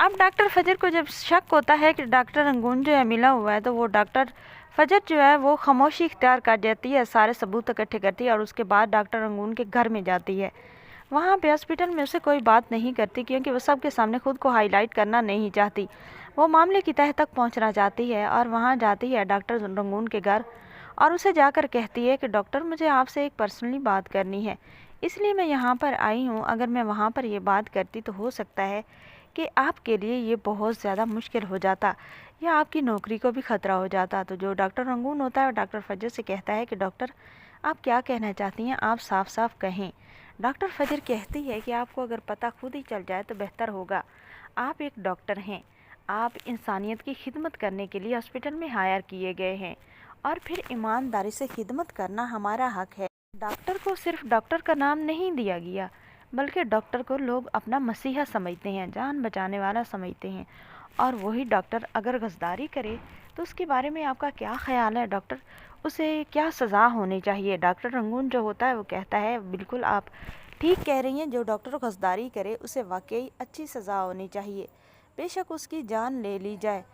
अब डॉक्टर फजर को जब शक होता है कि डॉक्टर रंगून जो है मिला हुआ है, तो वो डॉक्टर फजर जो है वो खामोशी इख्तियार कर जाती है, सारे सबूत इकट्ठे करती है और उसके बाद डॉक्टर रंगून के घर में जाती है। वहाँ पे हॉस्पिटल में उसे कोई बात नहीं करती, क्योंकि वो सबके सामने खुद को हाईलाइट करना नहीं चाहती। वो मामले की तह तक पहुँचना चाहती है और वहाँ जाती है डॉक्टर रंगून के घर और उसे जाकर कहती है कि डॉक्टर, मुझे आपसे एक पर्सनली बात करनी है, इसलिए मैं यहाँ पर आई हूँ। अगर मैं वहाँ पर ये बात करती तो हो सकता है कि आपके लिए ये बहुत ज़्यादा मुश्किल हो जाता या आपकी नौकरी को भी ख़तरा हो जाता। तो जो डॉक्टर रंगून होता है डॉक्टर फजर से कहता है कि डॉक्टर, आप क्या कहना चाहती हैं, आप साफ साफ कहें। डॉक्टर फजर कहती है कि आपको अगर पता खुद ही चल जाए तो बेहतर होगा। आप एक डॉक्टर हैं, आप इंसानियत की खिदमत करने के लिए हॉस्पिटल में हायर किए गए हैं और फिर ईमानदारी से खिदमत करना हमारा हक है। डॉक्टर को सिर्फ डॉक्टर का नाम नहीं दिया गया, बल्कि डॉक्टर को लोग अपना मसीहा समझते हैं, जान बचाने वाला समझते हैं। और वही डॉक्टर अगर गद्दारी करे तो उसके बारे में आपका क्या ख्याल है डॉक्टर, उसे क्या सज़ा होनी चाहिए? डॉक्टर रंगून जो होता है वो कहता है, बिल्कुल आप ठीक कह रही हैं, जो डॉक्टर गद्दारी करे उसे वाकई अच्छी सज़ा होनी चाहिए। बेशक उसकी जान ले ली जाए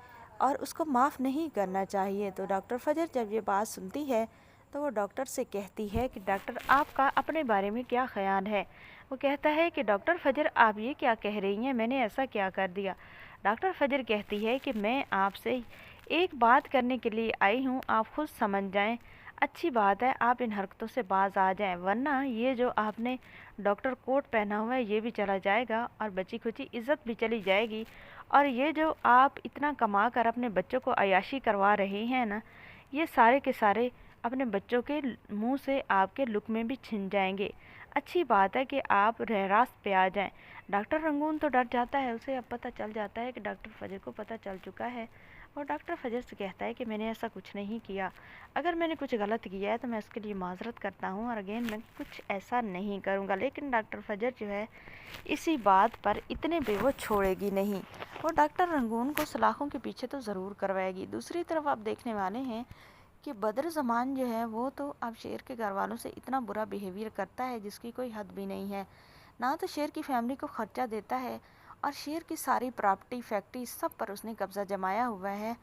और उसको माफ़ नहीं करना चाहिए। तो डॉक्टर फजर जब ये बात सुनती है तो वो डॉक्टर से कहती है कि डॉक्टर, आपका अपने बारे में क्या ख्याल है? वो कहता है कि डॉक्टर फजर, आप ये क्या कह रही हैं, मैंने ऐसा क्या कर दिया? डॉक्टर फजर कहती है कि मैं आपसे एक बात करने के लिए आई हूँ, आप खुद समझ जाएं। अच्छी बात है आप इन हरकतों से बाज आ जाएं, वरना ये जो आपने डॉक्टर कोट पहना हुआ है ये भी चला जाएगा और बची खुची इज़्ज़त भी चली जाएगी। और ये जो आप इतना कमा कर अपने बच्चों को अय्याशी करवा रहे हैं ना, ये सारे के सारे अपने बच्चों के मुंह से आपके लुक में भी छिन जाएंगे। अच्छी बात है कि आप रास्त पे आ जाएं। डॉक्टर रंगून तो डर जाता है, उसे अब पता चल जाता है कि डॉक्टर फजर को पता चल चुका है। और डॉक्टर फजर से कहता है कि मैंने ऐसा कुछ नहीं किया, अगर मैंने कुछ गलत किया है तो मैं उसके लिए माजरत करता हूँ और अगेन मैं कुछ ऐसा नहीं करूँगा। लेकिन डॉक्टर फजर जो है इसी बात पर इतने पे वो छोड़ेगी नहीं, वो डॉक्टर रंगून को सलाखों के पीछे तो ज़रूर करवाएगी। दूसरी तरफ आप देखने वाले हैं कि बदर ज़मान जो है वो तो अब शेर के घर वालों से इतना बुरा बिहेवियर करता है जिसकी कोई हद भी नहीं है। ना तो शेर की फैमिली को खर्चा देता है और शेर की सारी प्रॉपर्टी फैक्ट्री सब पर उसने कब्ज़ा जमाया हुआ है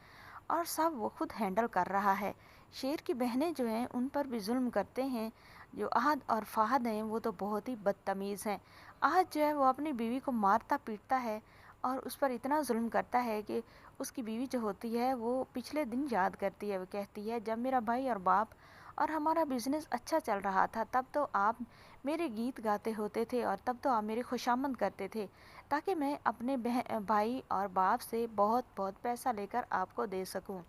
और सब वो खुद हैंडल कर रहा है। शेर की बहनें जो हैं उन पर भी जुल्म करते हैं। जो आहद और फ़हद हैं वो तो बहुत ही बदतमीज़ हैं। आहद जो है वो अपनी बीवी को मारता पीटता है और उस पर इतना जुल्म करता है कि उसकी बीवी जो होती है वो पिछले दिन याद करती है। वो कहती है, जब मेरा भाई और बाप और हमारा बिज़नेस अच्छा चल रहा था तब तो आप मेरे गीत गाते होते थे और तब तो आप मेरी खुशामद करते थे, ताकि मैं अपने भाई और बाप से बहुत बहुत पैसा लेकर आपको दे सकूं।